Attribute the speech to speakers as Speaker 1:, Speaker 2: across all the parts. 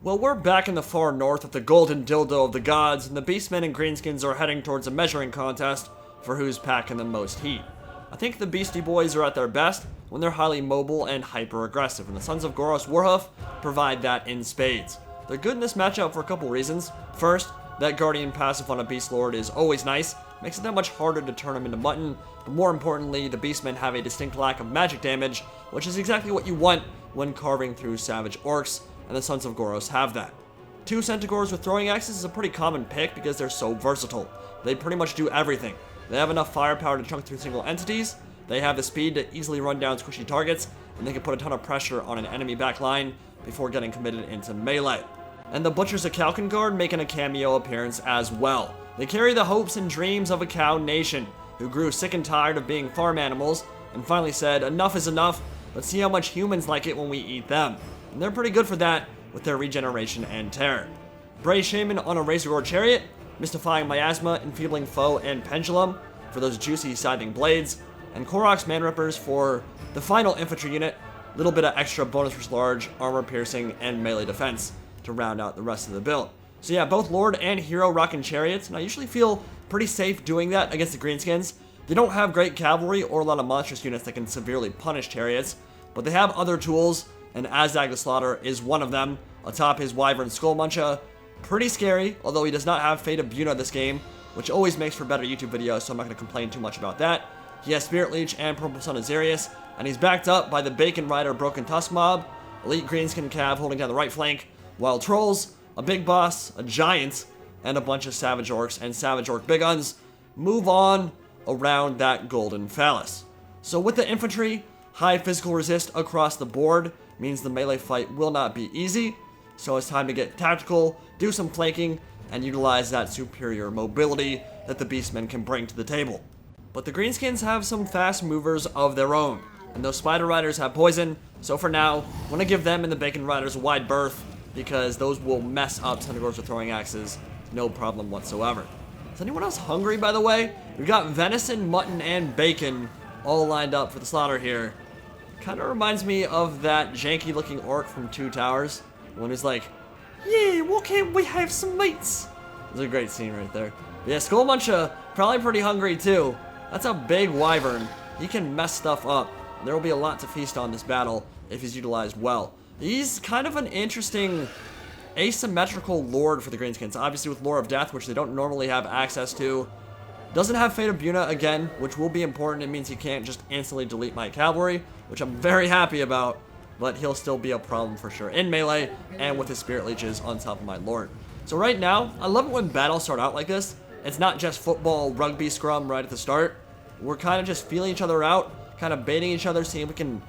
Speaker 1: Well, we're back in the far north with the golden dildo of the gods, and the Beastmen and Greenskins are heading towards a measuring contest for who's packing the most heat. I think the Beastie Boys are at their best when they're highly mobile and hyper-aggressive, and the Sons of Goros Warhoof provide that in spades. They're good in this matchup for a couple reasons. First, that Guardian passive on a Beast Lord is always nice, makes it that much harder to turn him into mutton, but more importantly, the Beastmen have a distinct lack of magic damage, which is exactly what you want when carving through Savage Orcs, and the Sons of Goros have that. 2 Centaurs with throwing axes is a pretty common pick because they're so versatile. They pretty much do everything. They have enough firepower to chunk through single entities, they have the speed to easily run down squishy targets, and they can put a ton of pressure on an enemy back line before getting committed into melee. And the Butchers of Kalkengard making a cameo appearance as well. They carry the hopes and dreams of a cow nation, who grew sick and tired of being farm animals, and finally said, enough is enough, let's see how much humans like it when we eat them. And they're pretty good for that with their regeneration and terror. Bray Shaman on a Razorgore Chariot, mystifying miasma, enfeebling foe, and pendulum for those juicy scything blades, and Korok's Manrippers for the final infantry unit, little bit of extra bonus for large, armor piercing, and melee defense to round out the rest of the build. So yeah, both Lord and Hero rocking chariots, and I usually feel pretty safe doing that against the Greenskins. They don't have great cavalry or a lot of monstrous units that can severely punish chariots, but they have other tools, and Azhag the Slaughter is one of them, atop his Wyvern Skullmuncha. Pretty scary, although he does not have Fate of Buna this game, which always makes for better YouTube videos, so I'm not going to complain too much about that. He has Spirit Leech and Purple Son of Xerius, and he's backed up by the Bacon Rider Broken Tusk Mob, Elite Greenskin Cav holding down the right flank, while Trolls, a Big Boss, a Giant, and a bunch of Savage Orcs and Savage Orc Big Guns move on around that Golden Phallus. So with the infantry, high physical resist across the board means the melee fight will not be easy, so it's time to get tactical, do some flanking, and utilize that superior mobility that the Beastmen can bring to the table. But the Greenskins have some fast movers of their own, and those Spider Riders have poison, so for now, I'm going to give them and the Bacon Riders a wide berth, because those will mess up Centaurs with throwing axes, no problem whatsoever. Is anyone else hungry, by the way? We've got venison, mutton, and bacon all lined up for the slaughter here. Kind of reminds me of that janky-looking orc from Two Towers, the one who's like, yeah, why can't we have some meats? It's a great scene right there. But yeah, Skullmuncha, probably pretty hungry too. That's a big wyvern. He can mess stuff up. There will be a lot to feast on this battle if he's utilized well. He's kind of an interesting asymmetrical lord for the Greenskins, obviously with Lore of Death, which they don't normally have access to. Doesn't have Fate of Buna again, which will be important. It means he can't just instantly delete my cavalry, which I'm very happy about, but he'll still be a problem for sure in melee and with his Spirit Leeches on top of my Lord. So right now, I love it when battles start out like this. It's not just football, rugby scrum right at the start. We're kind of just feeling each other out, kind of baiting each other, seeing if we can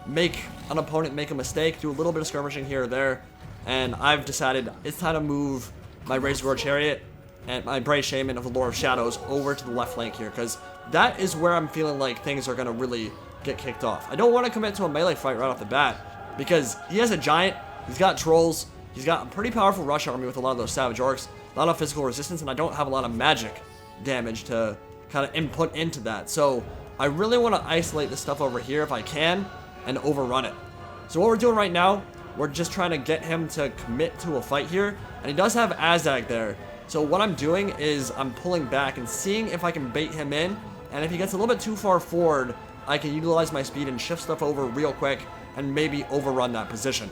Speaker 1: make an opponent make a mistake, do a little bit of skirmishing here or there, and I've decided it's time to move my Razorgore Chariot and my Bray Shaman of the Lore of Shadows over to the left flank here, because that is where I'm feeling like things are going to really get kicked off. I don't want to commit to a melee fight right off the bat, because he has a Giant, he's got Trolls, he's got a pretty powerful rush army with a lot of those Savage Orcs, a lot of physical resistance, and I don't have a lot of magic damage to kind of input into that. So I really want to isolate this stuff over here if I can and overrun it. So what we're doing right now, we're just trying to get him to commit to a fight here, and he does have Azhag there. So what I'm doing is I'm pulling back and seeing if I can bait him in, and if he gets a little bit too far forward, I can utilize my speed and shift stuff over real quick and maybe overrun that position.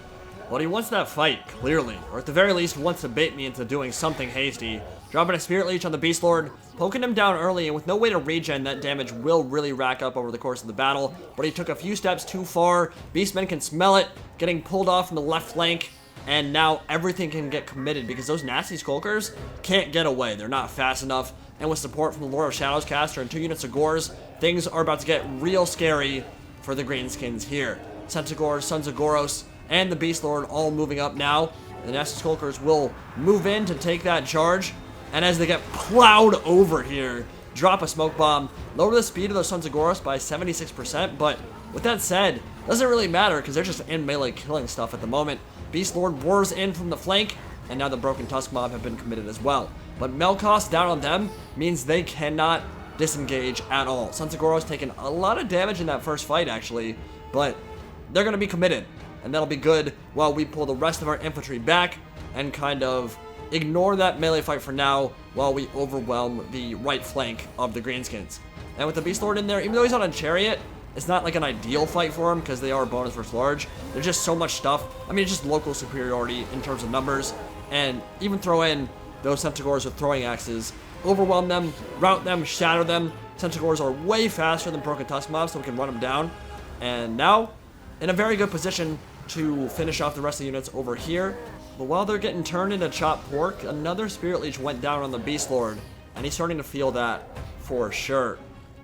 Speaker 1: But he wants that fight, clearly, or at the very least wants to bait me into doing something hasty. Dropping a Spirit Leech on the Beast Lord, poking him down early, and with no way to regen, that damage will really rack up over the course of the battle, but he took a few steps too far. Beastmen can smell it, getting pulled off from the left flank, and now everything can get committed because those nasty Skulkers can't get away. They're not fast enough, and with support from the Lore of Shadows caster and 2 units of Gores, things are about to get real scary for the Greenskins here. Centaurs, Sons of Goros, and the Beast Lord all moving up now. The nasty Skulkers will move in to take that charge, and as they get plowed over here, drop a smoke bomb, lower the speed of those Sons of Goros by 76%, but with that said, doesn't really matter because they're just in melee killing stuff at the moment. Beast Lord wars in from the flank, and now the Broken Tusk Mob have been committed as well. But Melkost down on them means they cannot disengage at all. Sons of Goros taking a lot of damage in that first fight actually, but they're going to be committed. and that'll be good while we pull the rest of our infantry back and kind of ignore that melee fight for now while we overwhelm the right flank of the Greenskins. And with the Beast Lord in there, even though he's on a chariot, it's not like an ideal fight for him because they are bonus versus large. There's just so much stuff. I mean, it's just local superiority in terms of numbers. And even throw in those Centaurs with throwing axes, overwhelm them, rout them, shatter them. Centaurs are way faster than Broken Tusk mobs, so we can run them down. And now, in a very good position to finish off the rest of the units over here. But while they're getting turned into chopped pork, another Spirit Leech went down on the Beast Lord, and he's starting to feel that for sure.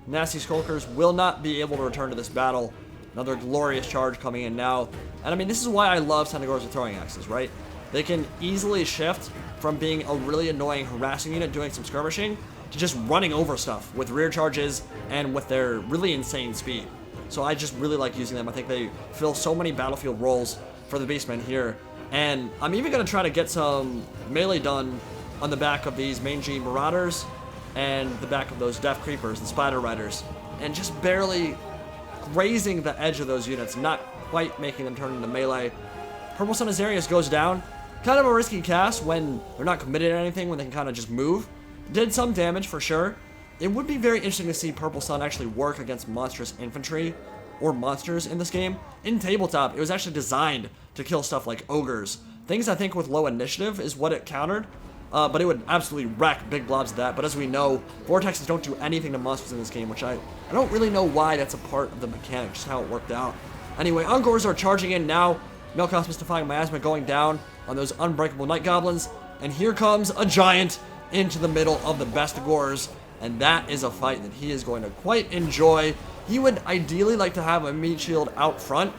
Speaker 1: Nasty Skulkers will not be able to return to this battle. Another glorious charge coming in now. And I mean, this is why I love Centaurs with throwing axes, right? They can easily shift from being a really annoying harassing unit doing some skirmishing to just running over stuff with rear charges and with their really insane speed. So I just really like using them. I think they fill so many battlefield roles for the Beastmen here. And I'm even going to try to get some melee done on the back of these mangy Marauders and the back of those Death Creepers and Spider Riders. And just barely grazing the edge of those units, not quite making them turn into melee. Purple Sun Azarius goes down. Kind of a risky cast when they're not committed to anything, when they can kind of just move. Did some damage for sure. It would be very interesting to see Purple Sun actually work against monstrous infantry or monsters in this game. In Tabletop, it was actually designed to kill stuff like ogres. Things I think with low initiative is what it countered, but it would absolutely wreck big blobs of that. But as we know, Vortexes don't do anything to monsters in this game, which I don't really know why that's a part of the mechanic, just how it worked out. Anyway, Ungors are charging in now. Melkoth's Mystifying Miasma going down on those Unbreakable Night Goblins. And here comes a giant into the middle of the Bestigors. And that is a fight that he is going to quite enjoy. He would ideally like to have a meat shield out front,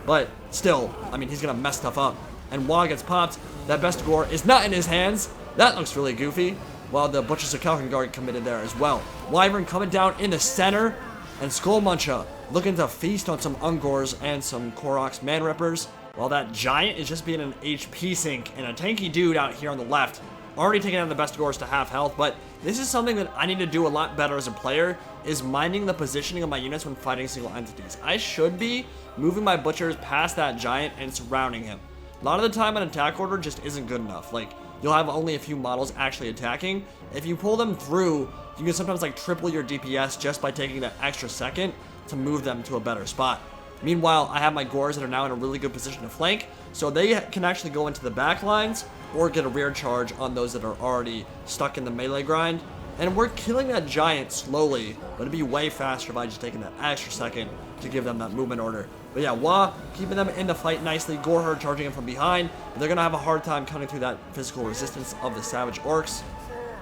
Speaker 1: but still, I mean, he's going to mess stuff up. And WAAAGH gets popped. That Bestigor is not in his hands. That looks really goofy. While the Butchers of Kalkengard committed there as well. Wyvern coming down in the center. And Skullmuncha looking to feast on some Ungors and some Koroks Man-Rippers. While that giant is just being an HP sink and a tanky dude out here on the left. Already taking out the Bestigors to half health, but this is something that I need to do a lot better as a player, is minding the positioning of my units when fighting single entities. I should be moving my Butchers past that giant and surrounding him. A lot of the time an attack order just isn't good enough. Like, you'll have only a few models actually attacking. If you pull them through, you can sometimes like triple your DPS just by taking that extra second to move them to a better spot. Meanwhile, I have my Gors that are now in a really good position to flank, so they can actually go into the back lines or get a rear charge on those that are already stuck in the melee grind. And we're killing that giant slowly, but it'd be way faster if I just taken that extra second to give them that movement order. But yeah, WAAAGH keeping them in the fight nicely. Goreherd charging in from behind. But they're going to have a hard time cutting through that physical resistance of the Savage Orcs.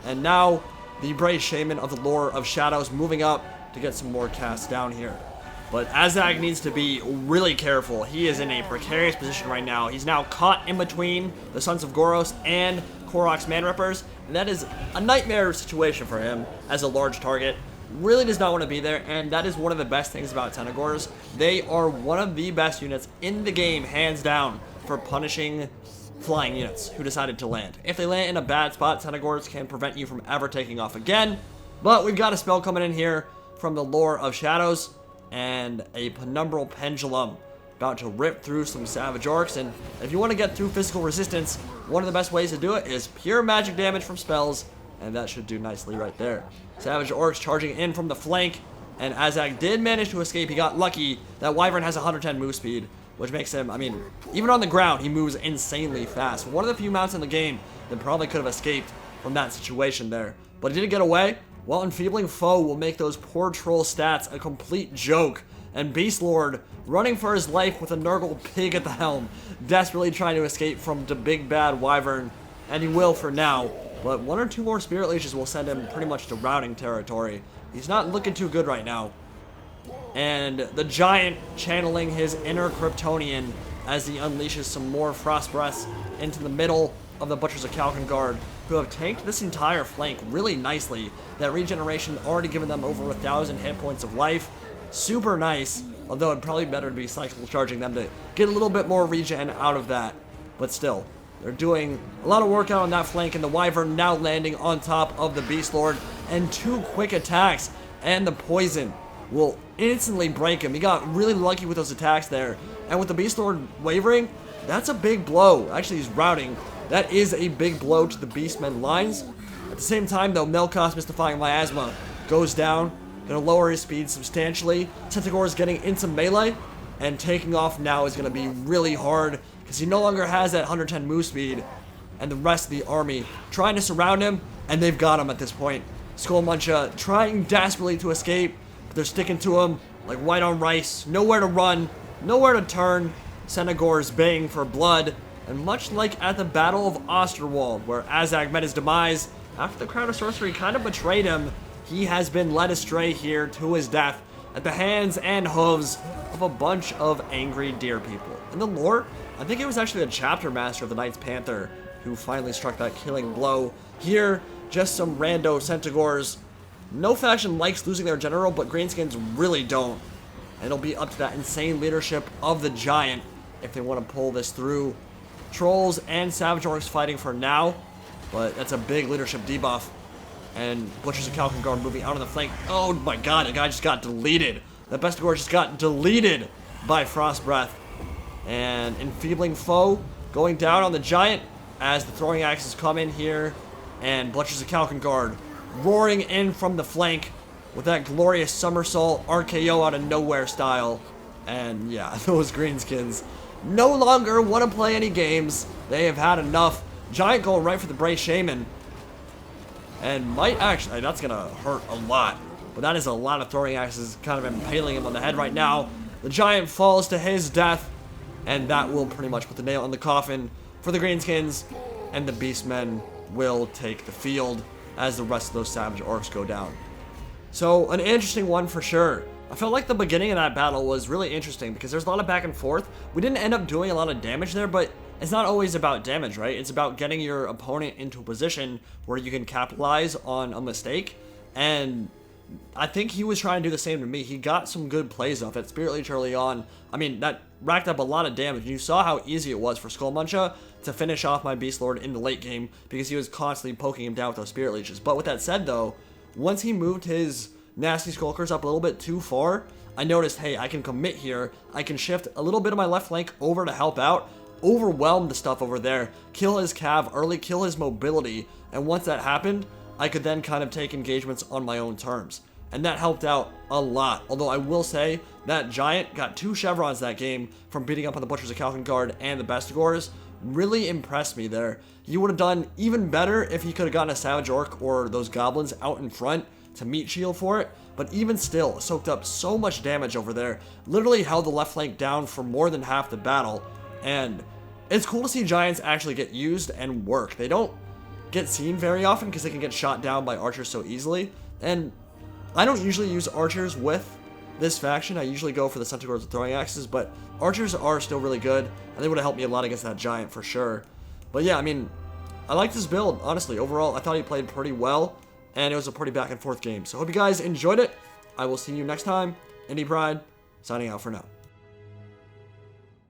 Speaker 1: And now, the Brave Shaman of the Lore of Shadows moving up to get some more casts down here. But Azhag needs to be really careful. He is in a precarious position right now. He's now caught in between the Sons of Goros and Koroks Man-Rippers. And that is a nightmare situation for him as a large target. Really does not want to be there, and that is one of the best things about Tentagors. They are one of the best units in the game, hands down, for punishing flying units who decided to land. If they land in a bad spot, Tentagors can prevent you from ever taking off again. But we've got a spell coming in here from the Lore of Shadows, and a Penumbral Pendulum about to rip through some Savage Orcs. And if you want to get through physical resistance, one of the best ways to do it is pure magic damage from spells, and that should do nicely right there. Savage Orcs charging in from the flank, and Azhag did manage to escape. He got lucky. That Wyvern has 110 move speed, which makes him, I mean, even on the ground, he moves insanely fast. One of the few mounts in the game that probably could have escaped from that situation there. But he did get away. While Enfeebling Foe will make those poor troll stats a complete joke. And Beast Lord running for his life with a Nurgle pig at the helm, desperately trying to escape from the big bad Wyvern. And he will for now. But one or two more Spirit Leeches will send him pretty much to routing territory. He's not looking too good right now. And the giant channeling his inner Kryptonian as he unleashes some more Frost Breaths into the middle of the Butchers of Kalkengard, who have tanked this entire flank really nicely. That regeneration already given them over 1,000 hit points of life. Super nice, although it'd probably be better to be cycle charging them to get a little bit more regen out of that. But still, they're doing a lot of work out on that flank, and the Wyvern now landing on top of the Beast Lord. And two quick attacks, and the poison will instantly break him. He got really lucky with those attacks there And with the Beast Lord wavering, that's a big blow. Actually, he's routing. That is a big blow to the Beastmen lines. At the same time, though, Melkoth's Mystifying Miasma goes down. Gonna lower his speed substantially. Tentagor is getting into melee, and taking off now is gonna be really hard because he no longer has that 110 move speed. And the rest of the army trying to surround him, and they've got him at this point. Skullmuncha trying desperately to escape, but they're sticking to him like white on rice. Nowhere to run, nowhere to turn. Tentagor's baying for blood, and much like at the Battle of Osterwald, where Azhag met his demise, after the Crown of Sorcery kind of betrayed him, he has been led astray here to his death at the hands and hooves of a bunch of angry deer people. In the lore, I think it was actually the chapter master of the Knights Panther who finally struck that killing blow. Here, just some rando Tentagors. No faction likes losing their general, but Greenskins really don't. And it'll be up to that insane leadership of the Giant if they want to pull this through. Trolls and Savage Orcs fighting for now, but that's a big leadership debuff. And Butchers of Kalkengard moving out on the flank. Oh my god, the guy just got deleted. The Bestigor just got deleted by Frost Breath. And Enfeebling Foe going down on the Giant as the throwing axes come in here. And Butchers of Kalkengard roaring in from the flank with that glorious somersault RKO out of nowhere style. And yeah, those Greenskins no longer want to play any games. They have had enough. Giant going right for the Bray Shaman. And might actually, that's going to hurt a lot. But that is a lot of throwing axes kind of impaling him on the head right now. The Giant falls to his death. And that will pretty much put the nail in the coffin for the Greenskins. And the Beastmen will take the field as the rest of those Savage Orcs go down. So, an interesting one for sure. I felt like the beginning of that battle was really interesting because there's a lot of back and forth. We didn't end up doing a lot of damage there, but it's not always about damage, right? It's about getting your opponent into a position where you can capitalize on a mistake. And I think he was trying to do the same to me. He got some good plays off at Spirit Leech early on. I mean, that racked up a lot of damage. You saw how easy it was for Skullmuncha to finish off my Beast Lord in the late game because he was constantly poking him down with those Spirit Leeches. But with that said, though, once he moved his Nasty Skulkers up a little bit too far, I noticed, hey, I can commit here. I can shift a little bit of my left flank over to help out, overwhelm the stuff over there, kill his cav early, kill his mobility, and once that happened, I could then kind of take engagements on my own terms. And that helped out a lot. Although I will say that Giant got 2 chevrons that game from beating up on the Butchers of Kalkengard and the Bestigors. Really impressed me there. He would have done even better if he could have gotten a Savage Orc or those Goblins out in front to meat shield for it. But even still, soaked up so much damage over there. Literally held the left flank down for more than half the battle. And it's cool to see Giants actually get used and work. They don't get seen very often because they can get shot down by archers so easily. And I don't usually use archers with this faction. I usually go for the Centaurs with throwing axes, but archers are still really good, and they would have helped me a lot against that Giant for sure. But yeah, I mean, I like this build, honestly. Overall, I thought he played pretty well, and it was a pretty back and forth game. So I hope you guys enjoyed it. I will see you next time. Indie Pride, signing out for now.